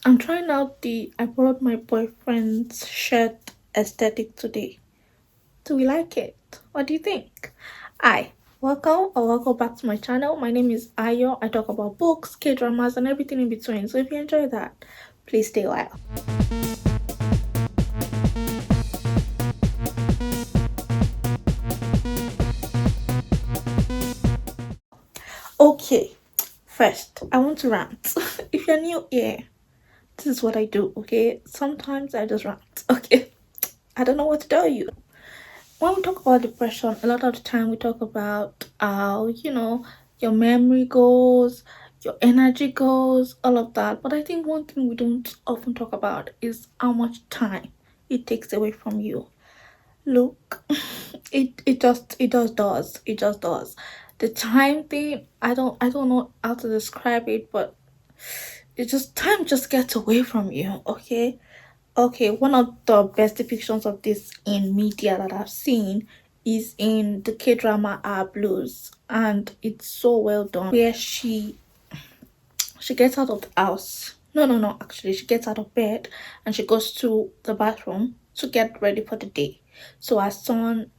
I'm trying out the I borrowed my boyfriend's shirt aesthetic today. Do we like it? What do you think? Hi, welcome or welcome back to my channel. My name is Ayo. I talk about books, K-dramas, and everything in between. So if you enjoy that, please stay a while. Okay, first, I want to rant. If you're new here, this is what I do, okay? Sometimes I just rant, okay? I don't know what to tell you. When we talk about depression, a lot of the time we talk about how, your memory goes, your energy goes, all of that. But I think one thing we don't often talk about is how much time it takes away from you. Look, it just does. The time thing, I don't know how to describe it, but it just time just gets away from you, okay? Okay, one of the best depictions of this in media that I've seen is in the K-drama Blues, and it's so well done. Where she gets out of the house. No, no, no. Actually, she gets out of bed and she goes to the bathroom to get ready for the day. So her husband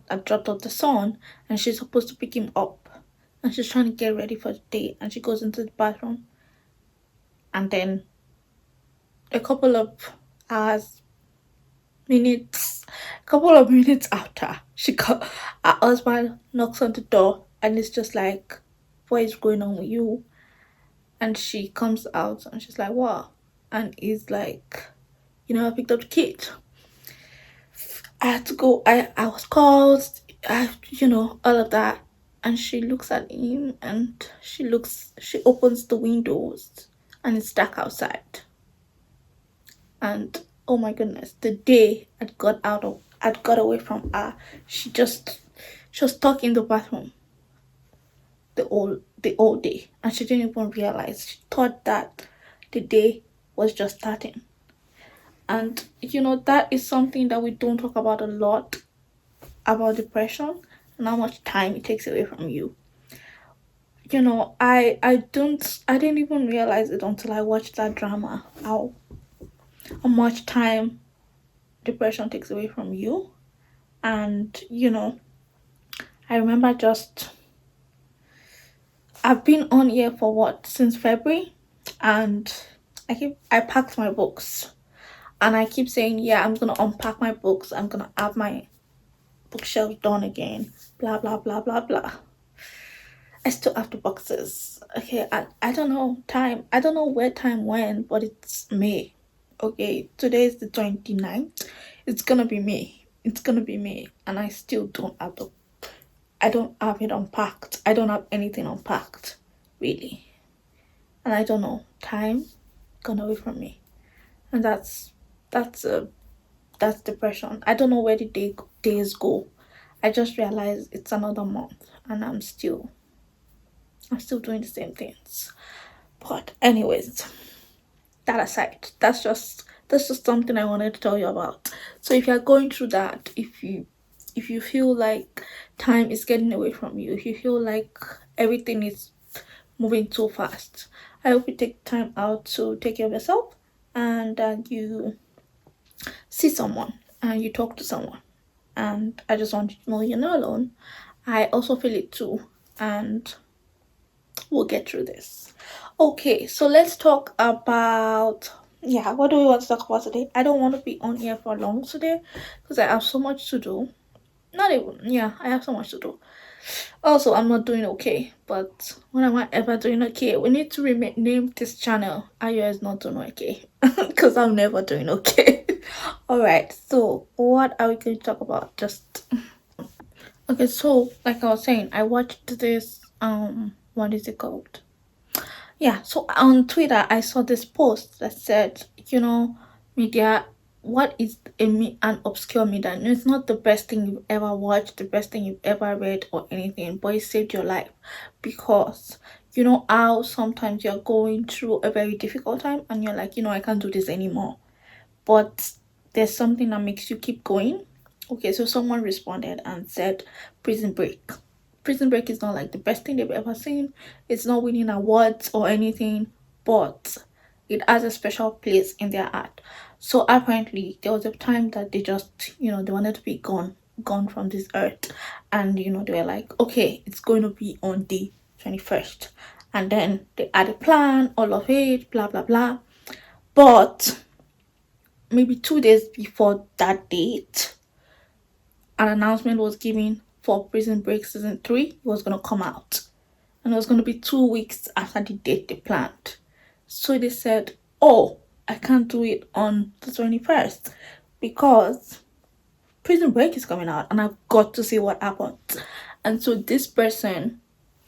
had dropped off the son, and she's supposed to pick him up, and she's trying to get ready for the day, and she goes into the bathroom, and then a hours couple of minutes after her husband knocks on the door, and it's just like, what is going on with you? And she comes out and she's like, what? And he's like, I picked up the kid. I had to go. I was called. All of that. And she looks at him, and she opens the windows, and it's dark outside. And oh my goodness, the day I'd got away from her, she was stuck in the bathroom the whole day, and she didn't even realize. She thought that the day was just starting. And that is something that we don't talk about a lot, about depression and how much time it takes away from you. I didn't even realize it until I watched that drama, how much time depression takes away from you. And I remember just I've been on here for what, since February, and I packed my books, and I keep saying, yeah, I'm gonna unpack my books, I'm gonna have my bookshelf done again, blah blah blah blah blah. I still have the boxes. Okay, I don't know time. I don't know where time went, but it's May. Okay, today is the 29th. It's gonna be May. It's gonna be May, and I don't have it unpacked. I don't have anything unpacked, really. And I don't know. Time gone away from me. And that's that's depression. I don't know where the days go. I just realized it's another month, and I'm still doing the same things. But anyways, that aside, that's just something I wanted to tell you about. So if you're going through that, if you feel like time is getting away from you, if you feel like everything is moving too fast, I hope you take time out to take care of yourself, and you see someone and you talk to someone. And I just want you to know you're not alone. I also feel it too, and we'll get through this. Okay, so let's talk about, yeah, what do we want to talk about today? I don't want to be on here for long today because I have so much to do. Not even, yeah, I have so much to do. Also, I'm not doing okay, but when am I ever doing okay? We need to name this channel Ayo is not doing okay, because I'm never doing okay. All right, so what are we going to talk about? Just okay, so like I was saying, I watched this what is it called? Yeah, so on Twitter, I saw this post that said, media, what is an obscure media? And it's not the best thing you've ever watched, the best thing you've ever read, or anything, but it saved your life. Because you know how sometimes you're going through a very difficult time and you're like, I can't do this anymore. But there's something that makes you keep going. Okay, so someone responded and said, Prison Break. Prison Break is not like the best thing they've ever seen. It's not winning awards or anything, but it has a special place in their heart. So apparently there was a time that they just, they wanted to be gone from this earth. And they were like, okay, it's going to be on the 21st. And then they had a plan, all of it, blah blah blah. But maybe 2 days before that date, an announcement was given for Prison Break season 3. It was going to come out, and it was going to be 2 weeks after the date they planned. So they said, oh, I can't do it on the 21st because Prison Break is coming out and I've got to see what happens. And so this person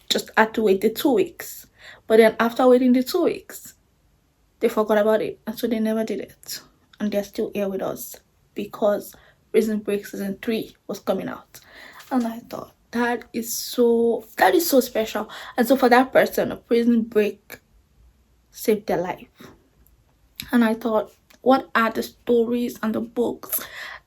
just had to wait the 2 weeks. But then after waiting the 2 weeks, they forgot about it, and so they never did it. And they're still here with us because Prison Break season 3 was coming out. And I thought that is so special. And so for that person, a Prison Break saved their life. And I thought, what are the stories and the books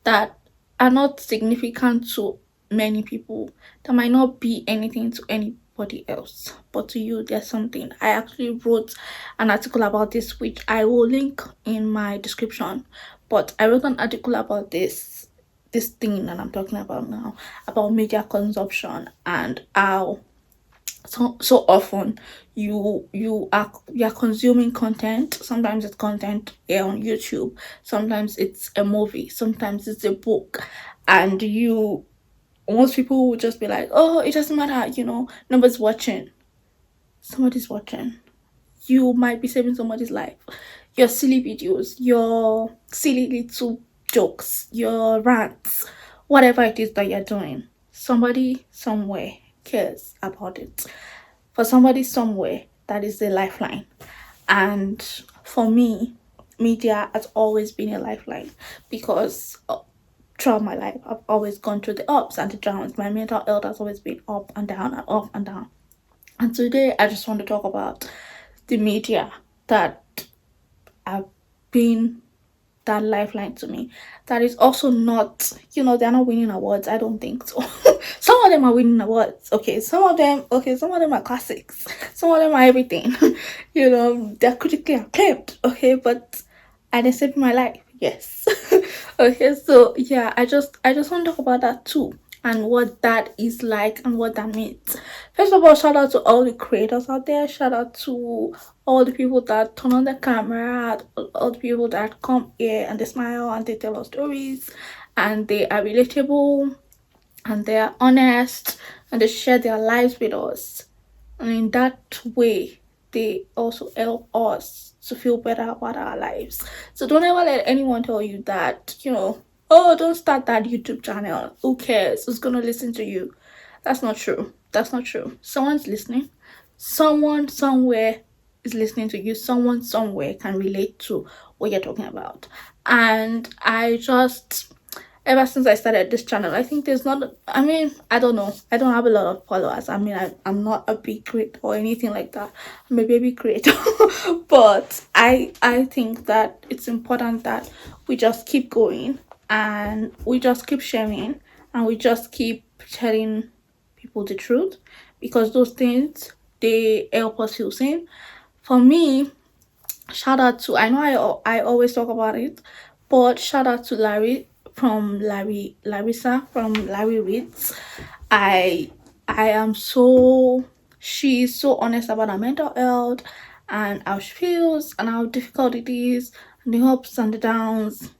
that are not significant to many people, that might not be anything to anybody else, but to you there's something. I actually wrote an article about this, which I will link in my description. But I wrote an article about this thing that I'm talking about now, about media consumption, and how so often you're consuming content. Sometimes it's content here on YouTube, sometimes it's a movie, sometimes it's a book, and most people will just be like, oh, it doesn't matter, nobody's watching. Somebody's watching. You might be saving somebody's life. Your silly videos, your silly little jokes, your rants, whatever it is that you're doing, somebody somewhere cares about it. For somebody somewhere, that is a lifeline. And for me, media has always been a lifeline, because throughout my life I've always gone through the ups and the downs. My mental health has always been up and down and up and down. And today I just want to talk about the media that have been that lifeline to me. That is also not, they're not winning awards. I don't think so. Some of them are winning awards. Some of them are classics. Some of them are everything. They're critically acclaimed. But I didn't save my life. Yes. So yeah, I just want to talk about that too, and what that is like and what that means. First of all, shout out to all the creators out there. Shout out to all the people that turn on the camera, all the people that come here and they smile and they tell us stories, and they are relatable and they are honest and they share their lives with us. And in that way, they also help us to feel better about our lives. So don't ever let anyone tell you that, oh, don't start that YouTube channel. Who cares? Who's going to listen to you? That's not true. Someone's listening. Someone somewhere is listening to you. Someone somewhere can relate to what you're talking about. And ever since I started this channel, I think I don't know. I don't have a lot of followers. I'm not a big creator or anything like that. I'm a baby creator. But I think that it's important that we just keep going and we just keep sharing and we just keep telling people the truth, because those things, they help us feel seen. For me, shout out to, I know I always talk about it, but shout out to Larissa from Larry Reads. She's so honest about her mental health and how she feels and how difficult it is and the ups and the downs.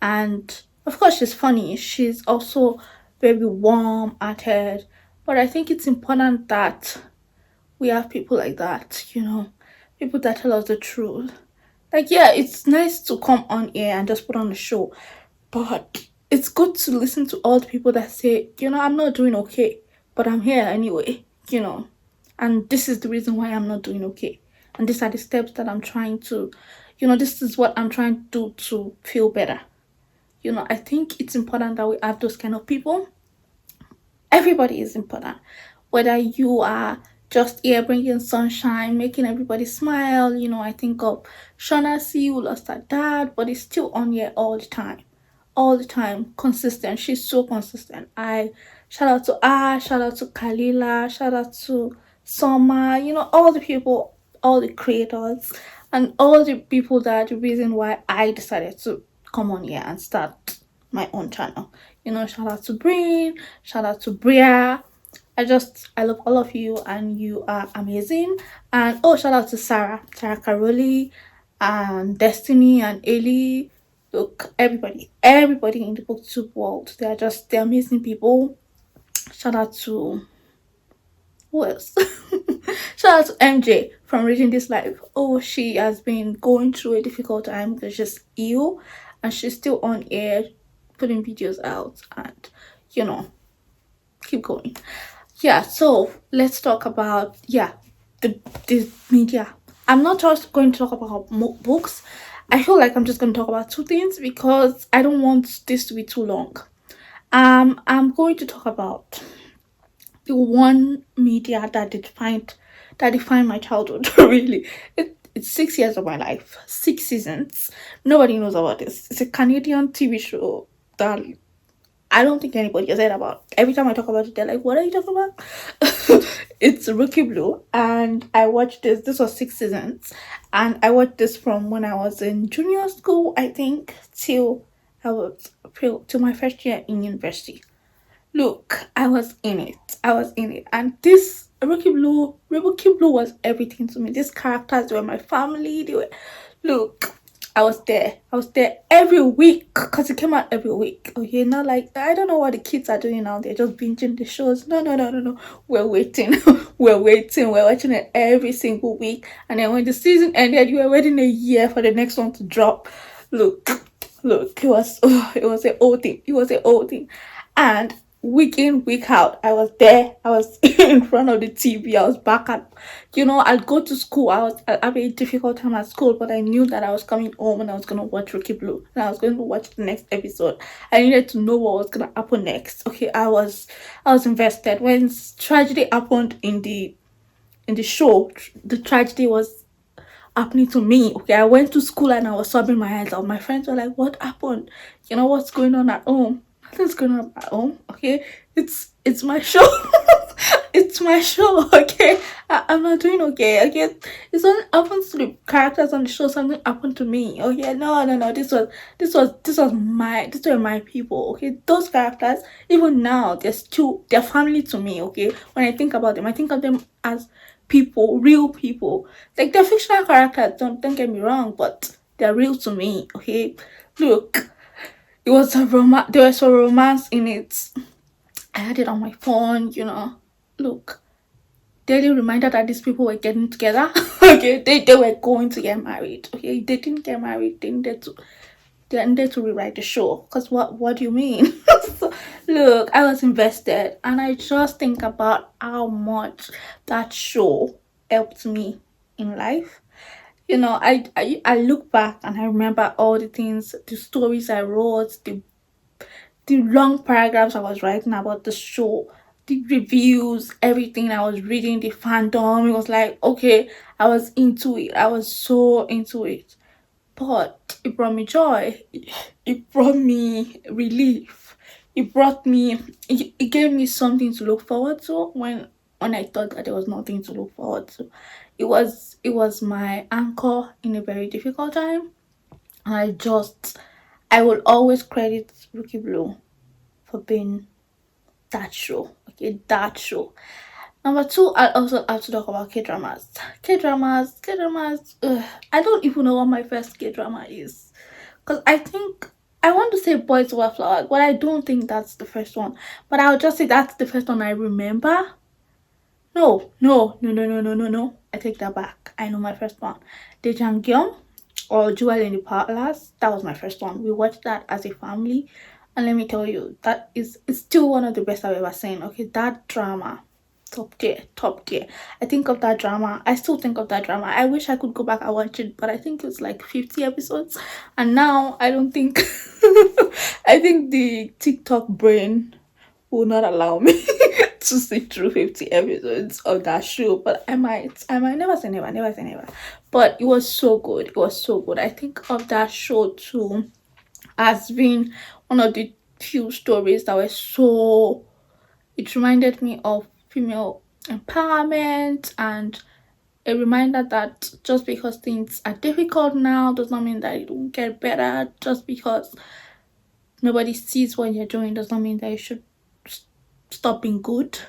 And of course, she's funny. She's also very warm-hearted. But I think it's important that we have people like that, people that tell us the truth. Like, yeah, it's nice to come on here and just put on a show, but it's good to listen to all the people that say, I'm not doing okay, but I'm here anyway, and this is the reason why I'm not doing okay. And these are the steps that I'm trying to, this is what I'm trying to do to feel better. I think it's important that we have those kind of people. Everybody is important. Whether you are just here bringing sunshine, making everybody smile. I think of Shawnaci, who lost her dad, but is still on here all the time, consistent. She's so consistent. I shout out to her, shout out to Khalilah, shout out to Soma, all the people. all the creators and all the people that are the reason why I decided to come on here and start my own channel. You know, shout out to Brynn, shout out to Brea. I love all of you and you are amazing. And oh, shout out to Sara Khalilah and Destiny and Haley. Look, everybody in the booktube world, they're amazing people. Shout out to who else? Shout out to MJ from Reading This Life. Oh, she has been going through a difficult time because she's ill and she's still on air putting videos out, and you know, keep going. Yeah, so let's talk about the media. I'm not just going to talk about books. I feel like I'm just going to talk about two things because I don't want this to be too long. I'm going to talk about the one media that defined my childhood. Really, it's 6 years of my life, 6 seasons. Nobody knows about this. It's a Canadian TV show that I don't think anybody has heard about. Every time I talk about it, they're like, "What are you talking about?" It's Rookie Blue, and I watched this. This was 6 seasons, and I watched this from when I was in junior school, I think, till my first year in university. Look, I was in it. I was in it. And this Rookie Blue was everything to me. These characters were my family. Look, I was there. I was there every week because it came out every week. Okay, not like, I don't know what the kids are doing now. They're just binging the shows. No, no, no, no, no. We're waiting. We're waiting. We're watching it every single week. And then when the season ended, you were waiting a year for the next one to drop. Look, it was a old thing. It was a old thing. And week in, week out, I was there. I was in front of the TV. I was back at, I'd go to school. I'd have a difficult time at school, but I knew that I was coming home and I was going to watch Rookie Blue and I was going to watch the next episode. I needed to know what was going to happen next. Okay, I was invested. When tragedy happened in the show, the tragedy was happening to me. Okay, I went to school and I was sobbing my eyes out. My friends were like, "What happened? What's going on at home?" Nothing's going on at home. Okay, it's my show. It's my show. Okay, I'm not doing okay. Okay, if something happens to the characters on the show, something happened to me. Okay, no. These were my people. Okay, those characters, even now, they're family to me. Okay, when I think about them, I think of them as people, real people. Like, they're fictional characters, don't get me wrong, but they're real to me. Okay, look, there was a romance in it. I had it on my phone. Look, daily reminder that these people were getting together. Okay, they were going to get married. Okay, they didn't get married. They needed to rewrite the show. Because what do you mean? So, look, I was invested, and I just think about how much that show helped me in life. I look back and I remember all the things, the stories I wrote, the long paragraphs I was writing about the show, the reviews, everything I was reading, the fandom. It was like, okay, I was into it. I was so into it. But it brought me joy. It brought me relief. It gave me something to look forward to when I thought that there was nothing to look forward to. It was my anchor in a very difficult time. And I will always credit Rookie Blue for being that show. Okay, that show. Number two, I also have to talk about K-dramas. K-dramas. I don't even know what my first K-drama is. Because I think I want to say Boys Over Flowers, but I don't think that's the first one. But I'll just say that's the first one I remember. No. I take that back. I know my first one. Dejangyong or Jewel in the Palace. That was my first one. We watched that as a family. And let me tell you, it's still one of the best I've ever seen. Okay, that drama, top tier, top tier. I still think of that drama. I wish I could go back and watch it, but I think it's like 50 episodes. And now I don't think I think the TikTok brain will not allow me to sit through 50 episodes of that show. But I might never say never. But it was so good. It was so good. I think of that show too has been one of the few stories that were it reminded me of female empowerment and a reminder that just because things are difficult now does not mean that it won't get better. Just because nobody sees what you're doing does not mean that you should stop being good.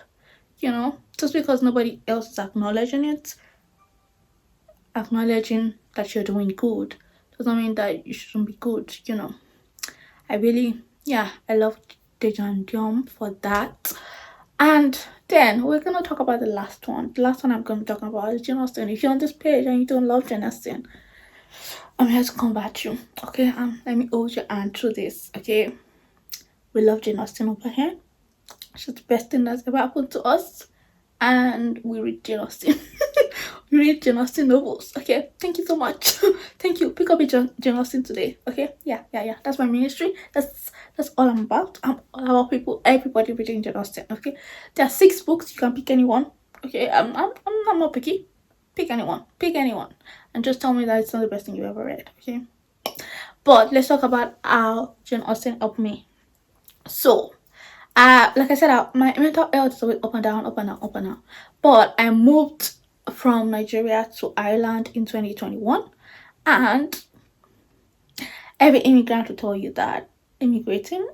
Just because nobody else is acknowledging that you're doing good does not mean that you shouldn't be good. I really, yeah, I love Dejan Diom for that. And then we're gonna talk about the last one. The last one I'm gonna be talking about is Jane Austen. If you're on this page and you don't love Jane Austen, I'm here to combat you. Okay, let me hold your hand through this. Okay, we love Jane Austen over here. She's the best thing that's ever happened to us, and we read Jane Austen. We read Jane Austen novels. Okay, thank you so much. Thank you. Pick up a Jane Austen today. Okay, yeah. That's my ministry. That's all I'm about. I'm all about everybody reading Jane Austen. Okay, there are 6 books. You can pick anyone. Okay, I'm not picky. Pick anyone. And just tell me that it's not the best thing you ever read. Okay, but let's talk about how Jane Austen helped me. So, like I said, my mental health is always up and down, up and down, up and down. But I moved from Nigeria to Ireland in 2021, and every immigrant will tell you that immigrating,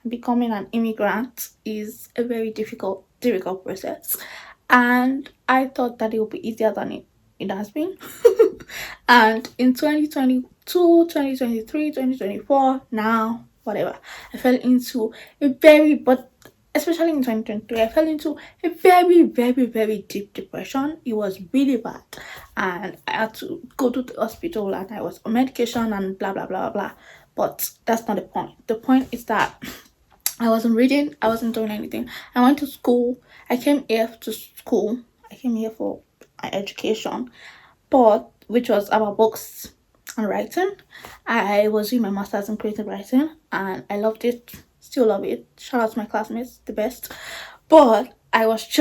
becoming an immigrant is a very difficult process. And I thought that it would be easier than it has been. And in 2022, 2023, 2024, now, whatever, I fell into but especially in 2023, I fell into a very, very, very deep depression. It was really bad. And I had to go to the hospital and I was on medication and blah, blah, blah, blah. But that's not the point. The point is that I wasn't reading, I wasn't doing anything. I went to school. I came here for my education, but which was about books and writing. I was doing my master's in creative writing and I loved it, still love it. Shout out to my classmates, the best. But I left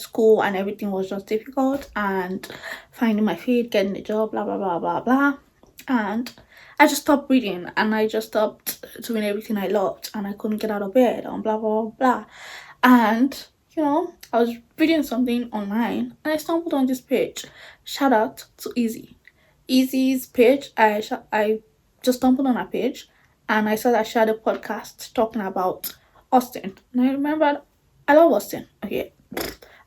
school and everything was just difficult, and finding my feet, getting a job, blah, blah, blah, blah, blah. And I just stopped reading and I just stopped doing everything I loved, and I couldn't get out of bed and blah, blah, blah, blah. And, I was reading something online and I stumbled on this page. Shout out to Izzy's page. I just stumbled on her page and I saw that she had a podcast talking about Austen. And I remembered, I love Austen. Okay, I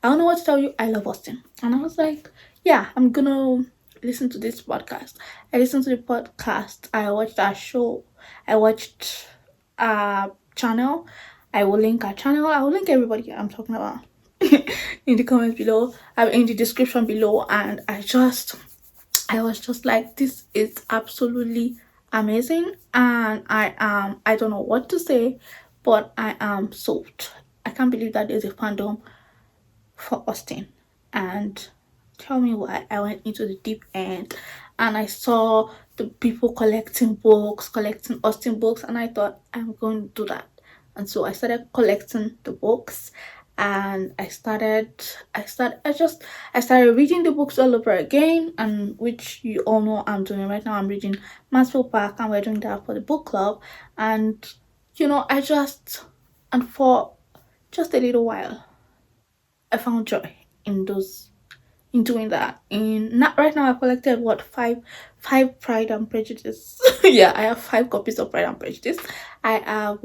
don't know what to tell you. I love Austen. And I was like, yeah, I'm gonna listen to this podcast. I listened to the podcast. I watched that show. I watched a channel. I will link our channel. I will link everybody I'm talking about in the comments below, in the description below. And I was just like, this is absolutely amazing. And I don't know what to say, but I am sold. I can't believe that there's a fandom for Austen. And tell me why. I went into the deep end and I saw the people collecting Austen books, and I thought, I'm going to do that. And so I started collecting the books, and I started reading the books all over again, and which you all know I'm doing right now. I'm reading Mansfield Park, and we're doing that for the book club. And for just a little while, I found joy in doing that. Right now I've collected five Pride and Prejudice. Yeah, I have 5 copies of Pride and Prejudice. I have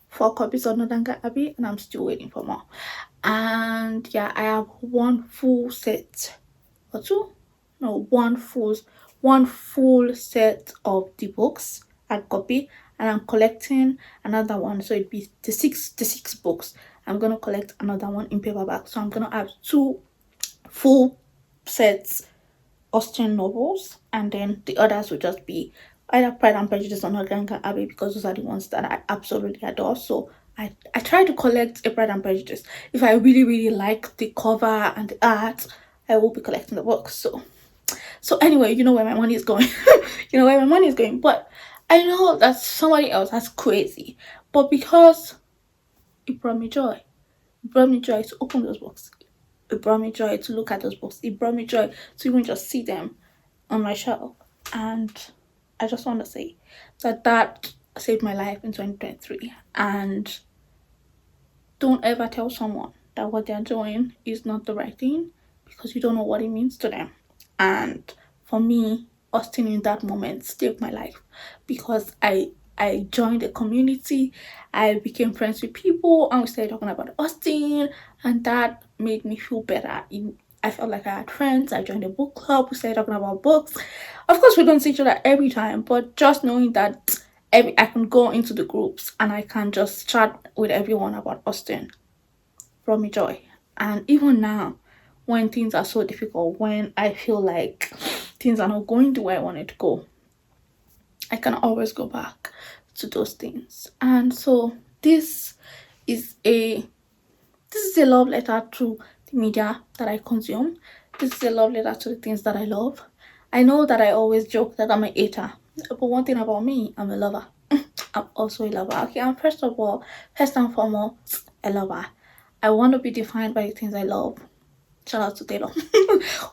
4 copies of Northanger Abbey, and I'm still waiting for more. And yeah, I have one full set or two. No, one full set of the books and copy, and I'm collecting another one, so it'd be the six books. I'm gonna collect another one in paperback, so I'm gonna have 2 full sets Austen novels, and then the others will just be either Pride and Prejudice or Northanger Abbey, because those are the ones that I absolutely adore. So I try to collect a Pride and Prejudice. If I really, really like the cover and the art, I will be collecting the books. So anyway, you know where my money is going. But I know that somebody else, that's crazy. But because it brought me joy. It brought me joy to open those books. It brought me joy to look at those books. It brought me joy to even just see them on my shelf. And I just want to say that saved my life in 2023. And don't ever tell someone that what they're doing is not the right thing because you don't know what it means to them. And for me, Austin in that moment saved my life because I joined a community, I became friends with people, and we started talking about Austin, and that made me feel better. I felt like I had friends. I joined a book club. We started talking about books. Of course, we don't see each other every time, but just knowing that I can go into the groups and I can just chat with everyone about Austin brought me joy. And even now, when things are so difficult, when I feel like things are not going the way I want it to go, I can always go back to those things. And so is a this is a love letter to the media that I consume. This is a love letter to the things that I love. I know that I always joke that I'm a hater, but one thing about me, I'm a lover. I'm also a lover. Okay, I'm first of all, first and foremost, a lover. I want to be defined by the things I love. Shout out to Taylor.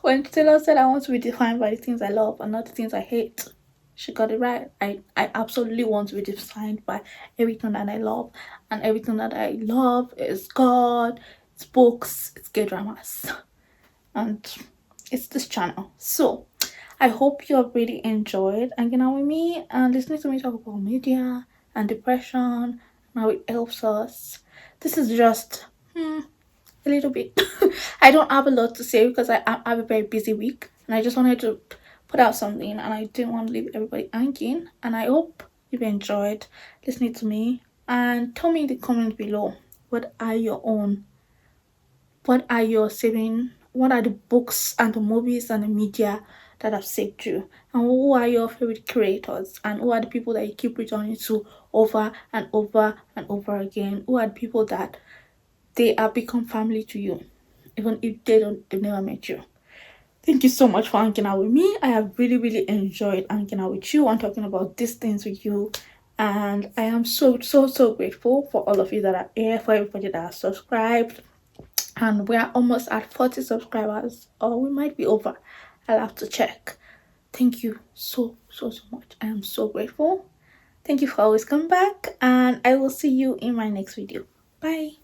When Taylor said I want to be defined by the things I love and not the things I hate, she got it right. I absolutely want to be defined by everything that I love. And everything that I love is God, it's books, it's gay dramas. And it's this channel. So I hope you have really enjoyed hanging out with me and listening to me talk about media and depression and how it helps us. This is just a little bit. I don't have a lot to say because I have a very busy week and I just wanted to put out something and I didn't want to leave everybody hanging. And I hope you've enjoyed listening to me. And tell me in the comments below, what are your own? What are your saving? What are the books and the movies and the media that have saved you? And who are your favorite creators? And who are the people that you keep returning to over and over and over again? Who are the people that they have become family to you, even if they've never met you? Thank you so much for hanging out with me. I have really enjoyed hanging out with you and talking about these things with you. And I am so grateful for all of you that are here, for everybody that has subscribed. And we are almost at 40 subscribers, or we might be over. I'll have to check. Thank you so much. I am so grateful. Thank you for always coming back, and I will see you in my next video. Bye.